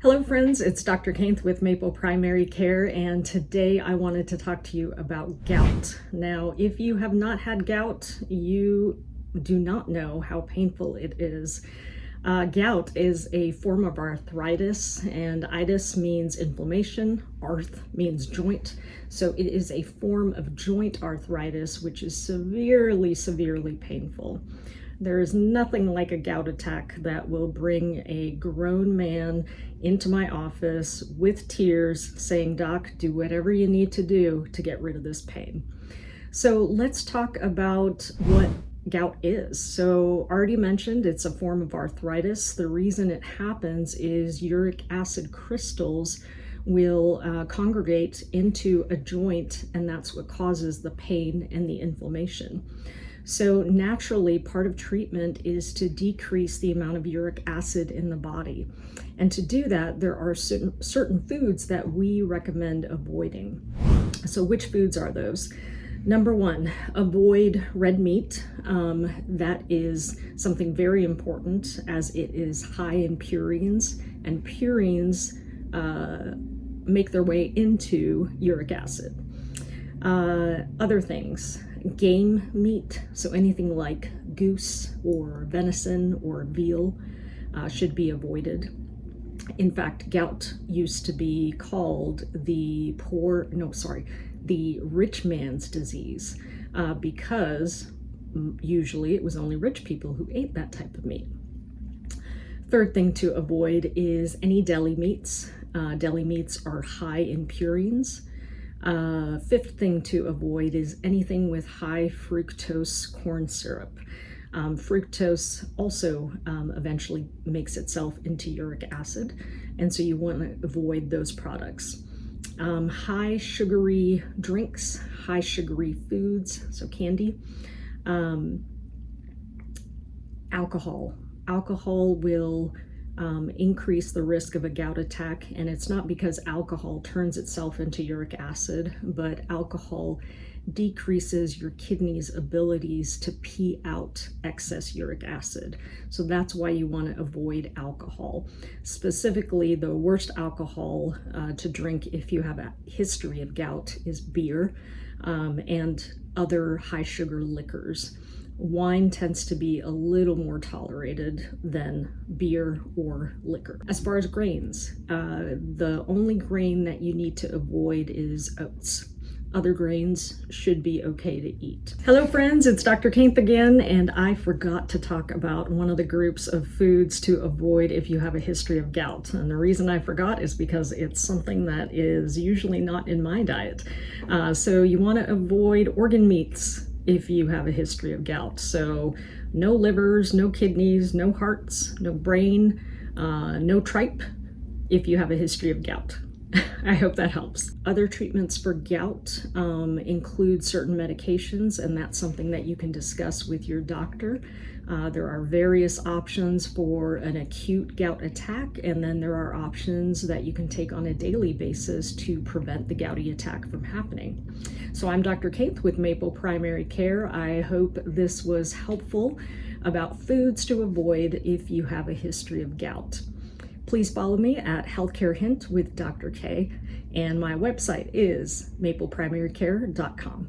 Hello friends, it's Dr. Kainth with Maple Primary Care, and today I wanted to talk to you about gout. Now, if you have not had gout, you do not know how painful it is. Gout is a form of arthritis, and itis means inflammation, arth means joint. So it is a form of joint arthritis, which is severely painful. There is nothing like a gout attack that will bring a grown man into my office with tears saying, "Doc, do whatever you need to do to get rid of this pain." So let's talk about what gout is. So already mentioned, it's a form of arthritis. The reason it happens is uric acid crystals will congregate into a joint, and that's what causes the pain and the inflammation. So naturally, part of treatment is to decrease the amount of uric acid in the body. And to do that, there are certain foods that we recommend avoiding. So which foods are those? Number one, avoid red meat. That is something very important as it is high in purines, and purines make their way into uric acid. Other things, game meat, so anything like goose or venison or veal should be avoided. In fact, gout used to be called the rich man's disease because usually it was only rich people who ate that type of meat. Third thing to avoid is any deli meats. Deli meats are high in purines. Fifth thing to avoid is anything with high fructose corn syrup. Fructose also eventually makes itself into uric acid, and so you want to avoid those products. High sugary drinks, high sugary foods, so candy. Alcohol. Alcohol will increase the risk of a gout attack, and it's not because alcohol turns itself into uric acid, but alcohol decreases your kidney's abilities to pee out excess uric acid. So that's why you want to avoid alcohol. Specifically, the worst alcohol to drink if you have a history of gout is beer and other high sugar liquors. Wine tends to be a little more tolerated than beer or liquor. As far as grains, the only grain that you need to avoid is oats. Other grains should be okay to eat. Hello friends, it's Dr. Kainth again, and I forgot to talk about one of the groups of foods to avoid if you have a history of gout. And the reason I forgot is because it's something that is usually not in my diet. So you want to avoid organ meats if you have a history of gout. So no livers, no kidneys, no hearts, no brain, no tripe if you have a history of gout. I hope that helps. Other treatments for gout include certain medications, and that's something that you can discuss with your doctor. There are various options for an acute gout attack, and then there are options that you can take on a daily basis to prevent the gouty attack from happening. So I'm Dr. Kainth with Maple Primary Care. I hope this was helpful about foods to avoid if you have a history of gout. Please follow me at Healthcare Hint with Dr. K, and my website is mapleprimarycare.com.